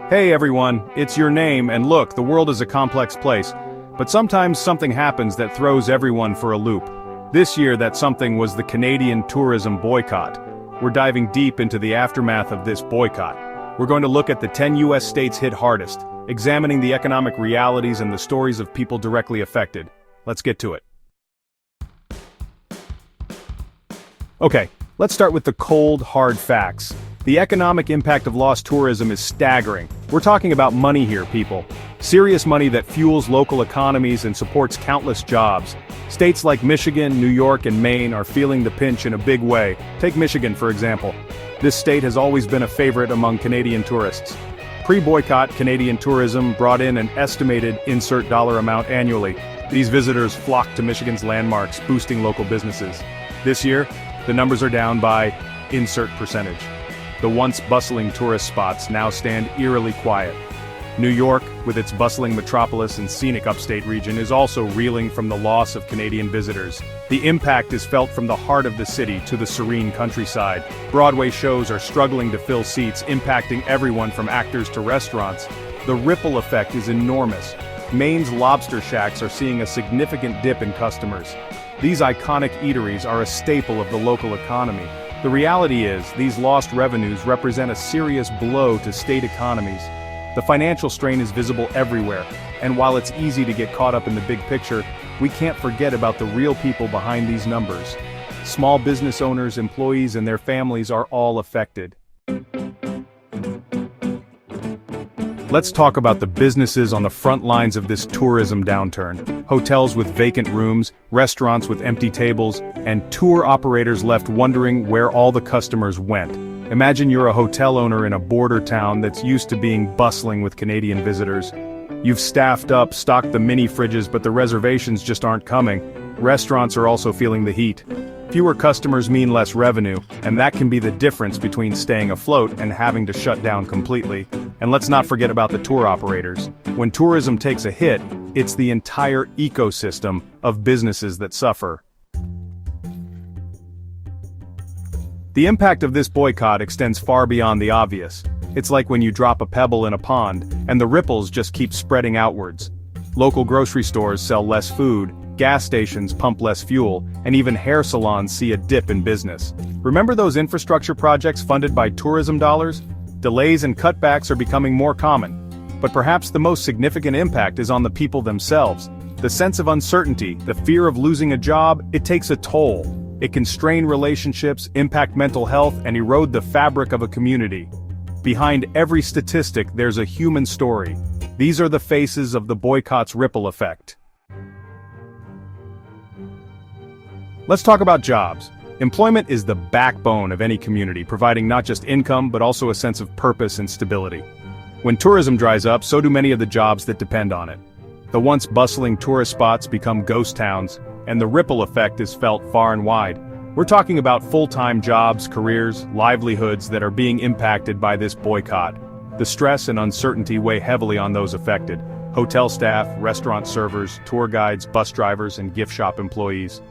Hey everyone, it's your name, and look, the world is a complex place, but sometimes something happens that throws everyone for a loop. This year that something was the Canadian tourism boycott. We're diving deep into the aftermath of this boycott. We're going to look at the 10 US states hit hardest, examining the economic realities and the stories of people directly affected. Let's get to it. Okay, let's start with the cold, hard facts. The economic impact of lost tourism is staggering. We're talking about money here, people. Serious money that fuels local economies and supports countless jobs. States like Michigan, New York, and Maine are feeling the pinch in a big way. Take Michigan, for example. This state has always been a favorite among Canadian tourists. Pre-boycott, Canadian tourism brought in an estimated insert dollar amount annually. These visitors flocked to Michigan's landmarks, boosting local businesses. This year, the numbers are down by insert percentage. The once bustling tourist spots now stand eerily quiet. New York, with its bustling metropolis and scenic upstate region, is also reeling from the loss of Canadian visitors. The impact is felt from the heart of the city to the serene countryside. Broadway shows are struggling to fill seats, impacting everyone from actors to restaurants. The ripple effect is enormous. Maine's lobster shacks are seeing a significant dip in customers. These iconic eateries are a staple of the local economy. The reality is, these lost revenues represent a serious blow to state economies. The financial strain is visible everywhere, and while it's easy to get caught up in the big picture, we can't forget about the real people behind these numbers. Small business owners, employees, and their families are all affected. Let's talk about the businesses on the front lines of this tourism downturn. Hotels with vacant rooms, restaurants with empty tables, and tour operators left wondering where all the customers went. Imagine you're a hotel owner in a border town that's used to being bustling with Canadian visitors. You've staffed up, stocked the mini fridges, but the reservations just aren't coming. Restaurants are also feeling the heat. Fewer customers mean less revenue, and that can be the difference between staying afloat and having to shut down completely. And let's not forget about the tour operators. When tourism takes a hit, it's the entire ecosystem of businesses that suffer. The impact of this boycott extends far beyond the obvious. It's like when you drop a pebble in a pond, and the ripples just keep spreading outwards. Local grocery stores sell less food, gas stations pump less fuel, and even hair salons see a dip in business. Remember those infrastructure projects funded by tourism dollars? Delays and cutbacks are becoming more common. But perhaps the most significant impact is on the people themselves. The sense of uncertainty, the fear of losing a job, it takes a toll. It can strain relationships, impact mental health, and erode the fabric of a community. Behind every statistic, there's a human story. These are the faces of the boycott's ripple effect. Let's talk about jobs. Employment is the backbone of any community, providing not just income but also a sense of purpose and stability. When tourism dries up, so do many of the jobs that depend on it. The once bustling tourist spots become ghost towns, and the ripple effect is felt far and wide. We're talking about full-time jobs, careers, livelihoods that are being impacted by this boycott. The stress and uncertainty weigh heavily on those affected: hotel staff, restaurant servers, tour guides, bus drivers, and gift shop employees.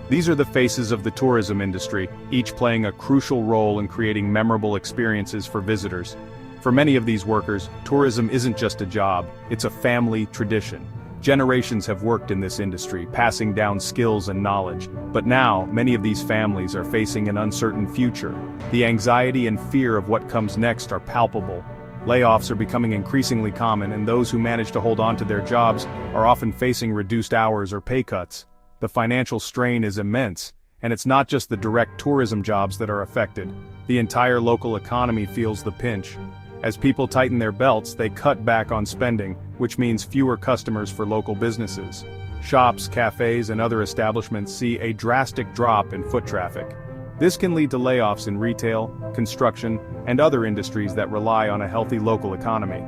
These are the faces of the tourism industry, each playing a crucial role in creating memorable experiences for visitors. For many of these workers, tourism isn't just a job, it's a family tradition. Generations have worked in this industry, passing down skills and knowledge. But now, many of these families are facing an uncertain future. The anxiety and fear of what comes next are palpable. Layoffs are becoming increasingly common, and those who manage to hold on to their jobs are often facing reduced hours or pay cuts. The financial strain is immense, and it's not just the direct tourism jobs that are affected. The entire local economy feels the pinch. As people tighten their belts, they cut back on spending, which means fewer customers for local businesses. Shops, cafes, and other establishments see a drastic drop in foot traffic. This can lead to layoffs in retail, construction, and other industries that rely on a healthy local economy.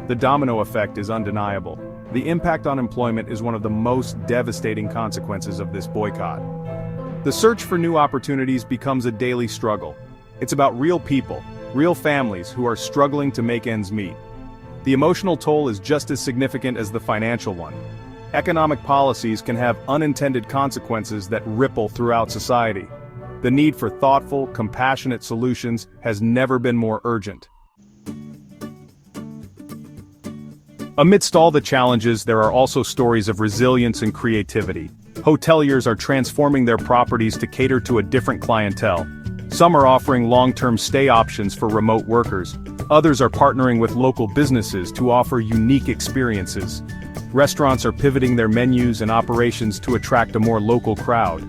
The domino effect is undeniable. The impact on employment is one of the most devastating consequences of this boycott. The search for new opportunities becomes a daily struggle. It's about real people, real families who are struggling to make ends meet. The emotional toll is just as significant as the financial one. Economic policies can have unintended consequences that ripple throughout society. The need for thoughtful, compassionate solutions has never been more urgent. Amidst all the challenges, there are also stories of resilience and creativity. Hoteliers are transforming their properties to cater to a different clientele. Some are offering long-term stay options for remote workers. Others are partnering with local businesses to offer unique experiences. Restaurants are pivoting their menus and operations to attract a more local crowd.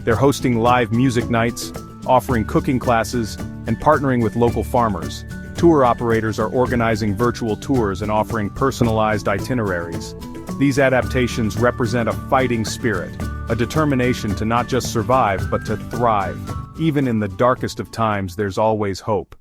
They're hosting live music nights, offering cooking classes, and partnering with local farmers. Tour operators are organizing virtual tours and offering personalized itineraries. These adaptations represent a fighting spirit, a determination to not just survive but to thrive. Even in the darkest of times, there's always hope.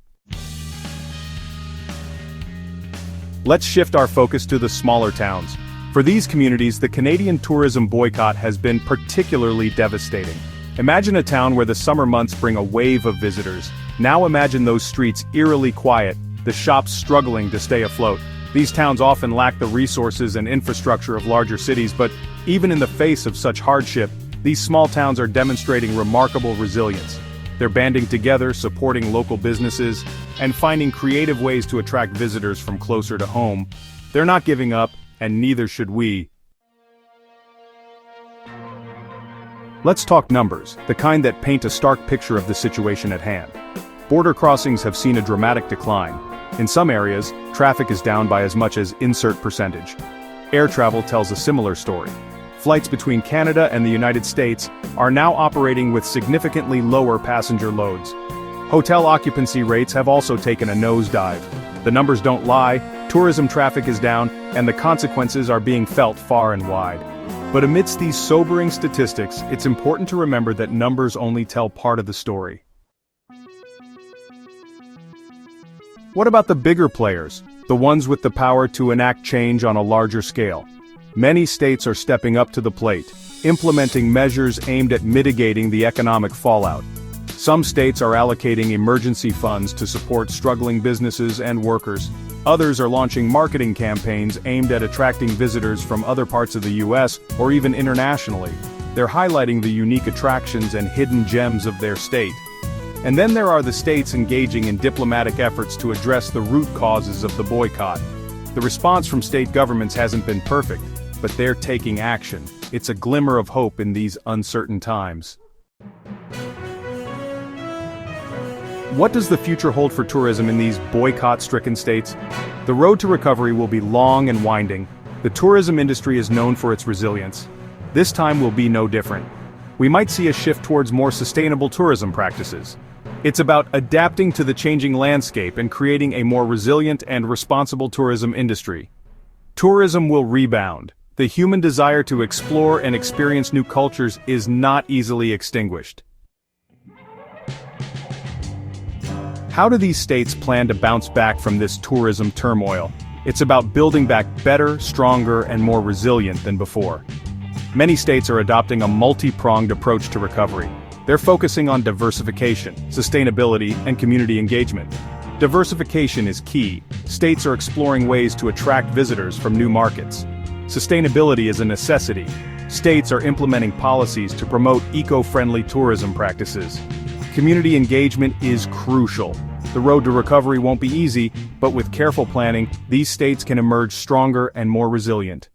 Let's shift our focus to the smaller towns. For these communities, the Canadian tourism boycott has been particularly devastating. Imagine a town where the summer months bring a wave of visitors. Now imagine those streets eerily quiet, the shops struggling to stay afloat. These towns often lack the resources and infrastructure of larger cities, but even in the face of such hardship, these small towns are demonstrating remarkable resilience. They're banding together, supporting local businesses, and finding creative ways to attract visitors from closer to home. They're not giving up, and neither should we. Let's talk numbers, the kind that paint a stark picture of the situation at hand. Border crossings have seen a dramatic decline. In some areas, traffic is down by as much as insert percentage. Air travel tells a similar story. Flights between Canada and the United States are now operating with significantly lower passenger loads. Hotel occupancy rates have also taken a nosedive. The numbers don't lie, tourism traffic is down, and the consequences are being felt far and wide. But amidst these sobering statistics, it's important to remember that numbers only tell part of the story. What about the bigger players, the ones with the power to enact change on a larger scale? Many states are stepping up to the plate, implementing measures aimed at mitigating the economic fallout. Some states are allocating emergency funds to support struggling businesses and workers. Others are launching marketing campaigns aimed at attracting visitors from other parts of the US or even internationally. They're highlighting the unique attractions and hidden gems of their state. And then there are the states engaging in diplomatic efforts to address the root causes of the boycott. The response from state governments hasn't been perfect, but they're taking action. It's a glimmer of hope in these uncertain times. What does the future hold for tourism in these boycott-stricken states? The road to recovery will be long and winding. The tourism industry is known for its resilience. This time will be no different. We might see a shift towards more sustainable tourism practices. It's about adapting to the changing landscape and creating a more resilient and responsible tourism industry. Tourism will rebound. The human desire to explore and experience new cultures is not easily extinguished. How do these states plan to bounce back from this tourism turmoil? It's about building back better, stronger, and more resilient than before. Many states are adopting a multi-pronged approach to recovery. They're focusing on diversification, sustainability, and community engagement. Diversification is key. States are exploring ways to attract visitors from new markets. Sustainability is a necessity. States are implementing policies to promote eco-friendly tourism practices. Community engagement is crucial. The road to recovery won't be easy, but with careful planning, these states can emerge stronger and more resilient.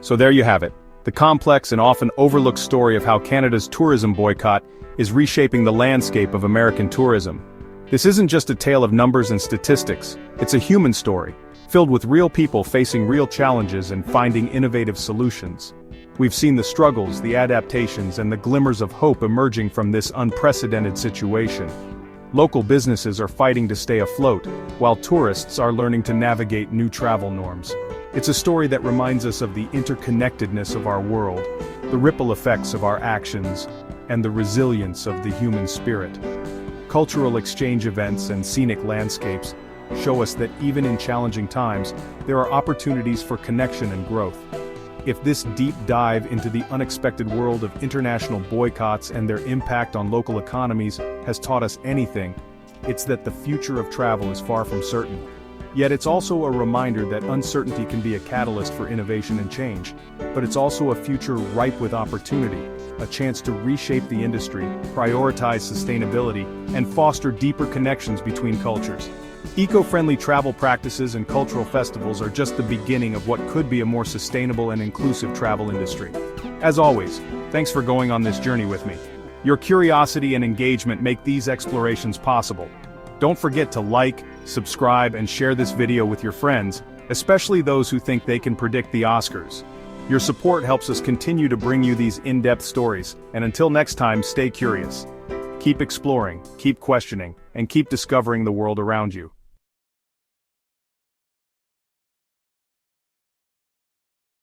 So there you have it, the complex and often overlooked story of how Canada's tourism boycott is reshaping the landscape of American tourism. This isn't just a tale of numbers and statistics, it's a human story, filled with real people facing real challenges and finding innovative solutions. We've seen the struggles, the adaptations, and the glimmers of hope emerging from this unprecedented situation. Local businesses are fighting to stay afloat, while tourists are learning to navigate new travel norms. It's a story that reminds us of the interconnectedness of our world, the ripple effects of our actions, and the resilience of the human spirit. Cultural exchange events and scenic landscapes show us that even in challenging times, there are opportunities for connection and growth. If this deep dive into the unexpected world of international boycotts and their impact on local economies has taught us anything, it's that the future of travel is far from certain. Yet it's also a reminder that uncertainty can be a catalyst for innovation and change, but it's also a future ripe with opportunity, a chance to reshape the industry, prioritize sustainability, and foster deeper connections between cultures. Eco-friendly travel practices and cultural festivals are just the beginning of what could be a more sustainable and inclusive travel industry. As always, thanks for going on this journey with me. Your curiosity and engagement make these explorations possible. Don't forget to like, subscribe, and share this video with your friends, especially those who think they can predict the Oscars. Your support helps us continue to bring you these in-depth stories, and until next time, stay curious. Keep exploring, keep questioning, and keep discovering the world around you.